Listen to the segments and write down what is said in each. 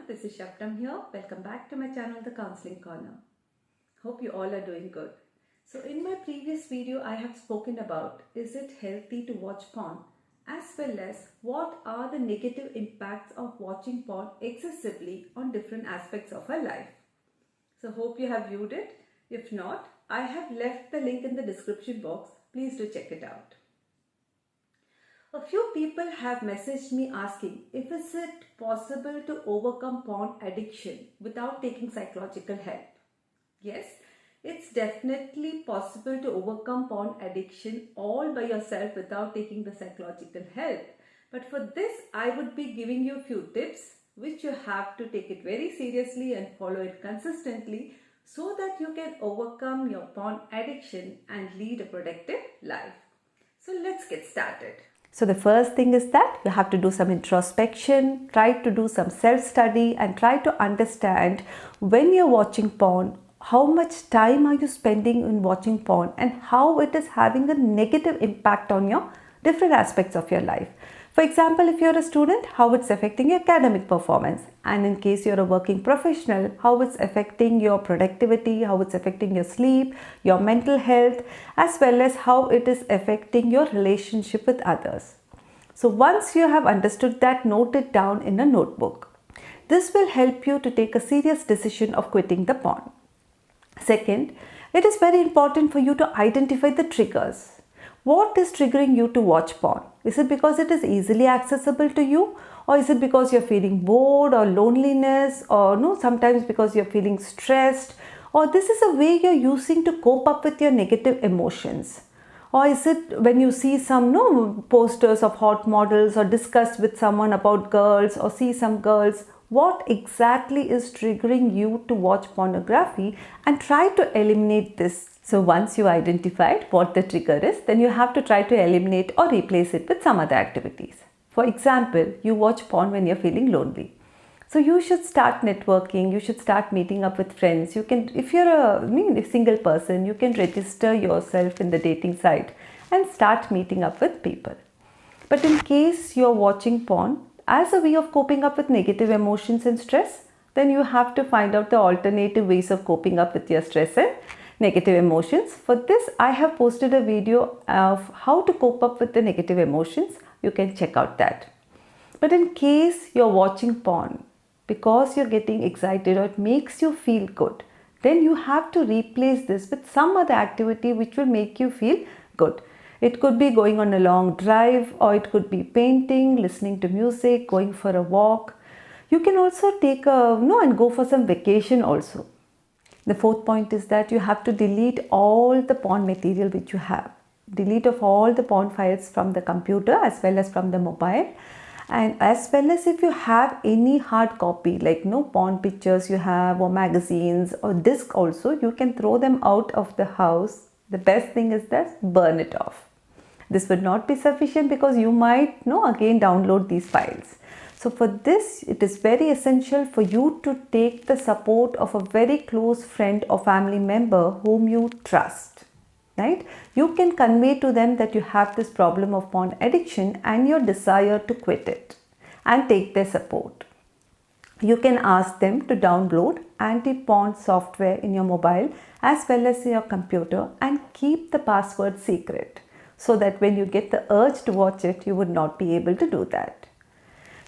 this is Shaptam here. Welcome back to my channel, The Counseling Corner. Hope you all are doing good. So in my previous video, I have spoken about is it healthy to watch porn, as well as what are the negative impacts of watching porn excessively on different aspects of our life. So hope you have viewed it. If not, I have left the link in the description box. Please do check it out. A few people have messaged me asking if is it possible to overcome porn addiction without taking psychological help. Yes, it's definitely possible to overcome porn addiction all by yourself without taking the psychological help. But for this, I would be giving you a few tips which you have to take it very seriously and follow it consistently so that you can overcome your porn addiction and lead a productive life. So let's get started. So the first thing is that you have to do some introspection, try to do some self-study and try to understand when you're watching porn, how much time are you spending in watching porn and how it is having a negative impact on your different aspects of your life. For example, if you're a student, how it's affecting your academic performance, and in case you're a working professional, how it's affecting your productivity, how it's affecting your sleep, your mental health, as well as how it is affecting your relationship with others. So once you have understood that, note it down in a notebook. This will help you to take a serious decision of quitting the porn. Second, it is very important for you to identify the triggers. What is triggering you to watch porn? Is it because it is easily accessible to you, or is it because you're feeling bored or loneliness, or sometimes because you're feeling stressed, or this is a way you're using to cope up with your negative emotions? Or is it when you see some posters of hot models or discuss with someone about girls or see some girls? What exactly is triggering you to watch pornography, and try to eliminate this. So once you identified what the trigger is, then you have to try to eliminate or replace it with some other activities. For example, you watch porn when you're feeling lonely. So you should start networking, you should start meeting up with friends. You can, if you're a single person, you can register yourself in the dating site and start meeting up with people. But in case you're watching porn as a way of coping up with negative emotions and stress, then you have to find out the alternative ways of coping up with your stress and negative emotions. For this, I have posted a video of how to cope up with the negative emotions. You can check out that. But in case you're watching porn because you're getting excited or it makes you feel good, then you have to replace this with some other activity which will make you feel good. It could be going on a long drive, or it could be painting, listening to music, going for a walk. You can also take and go for some vacation also. The fourth point is that you have to delete all the porn material which you have. Delete of all the porn files from the computer as well as from the mobile. And as well as if you have any hard copy like porn pictures you have, or magazines or disc also, you can throw them out of the house. The best thing is that burn it off. This would not be sufficient because you might again download these files. So for this, it is very essential for you to take the support of a very close friend or family member whom you trust, right? You can convey to them that you have this problem of porn addiction and your desire to quit it, and take their support. You can ask them to download anti-porn software in your mobile as well as your computer and keep the password secret, so that when you get the urge to watch it, you would not be able to do that.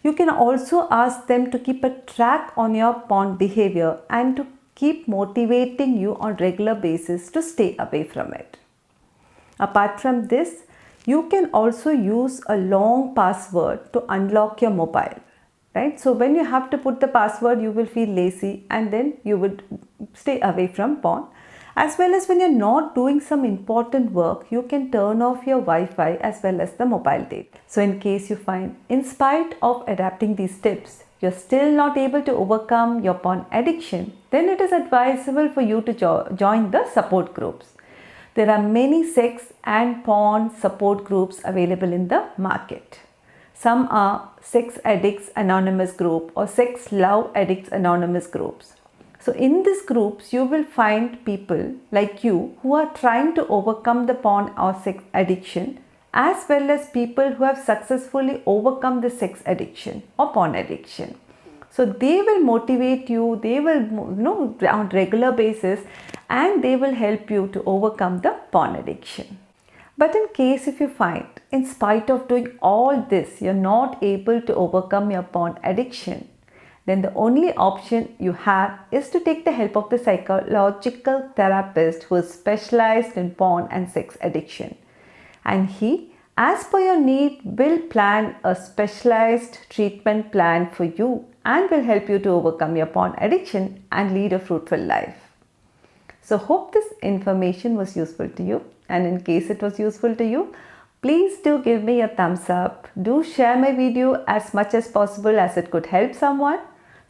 You can also ask them to keep a track on your porn behavior and to keep motivating you on regular basis to stay away from it. Apart from this, you can also use a long password to unlock your mobile, right? So when you have to put the password, you will feel lazy and then you would stay away from porn. As well as when you're not doing some important work, you can turn off your Wi-Fi as well as the mobile data. So in case you find, in spite of adapting these tips, you're still not able to overcome your porn addiction, then it is advisable for you to join the support groups. There are many sex and porn support groups available in the market. Some are Sex Addicts Anonymous Group or Sex Love Addicts Anonymous Groups. So in these groups, you will find people like you who are trying to overcome the porn or sex addiction, as well as people who have successfully overcome the sex addiction or porn addiction. So they will motivate you, they will, on regular basis, and they will help you to overcome the porn addiction. But in case if you find, in spite of doing all this, you're not able to overcome your porn addiction, then the only option you have is to take the help of the psychological therapist who is specialized in porn and sex addiction. And he, as per your need, will plan a specialized treatment plan for you and will help you to overcome your porn addiction and lead a fruitful life. So hope this information was useful to you, and in case it was useful to you, please do give me a thumbs up. Do share my video as much as possible as it could help someone.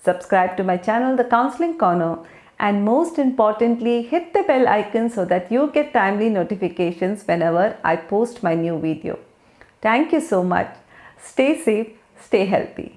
Subscribe to my channel, The Counseling Corner, and most importantly, hit the bell icon so that you get timely notifications whenever I post my new video. Thank you so much. Stay safe, stay healthy.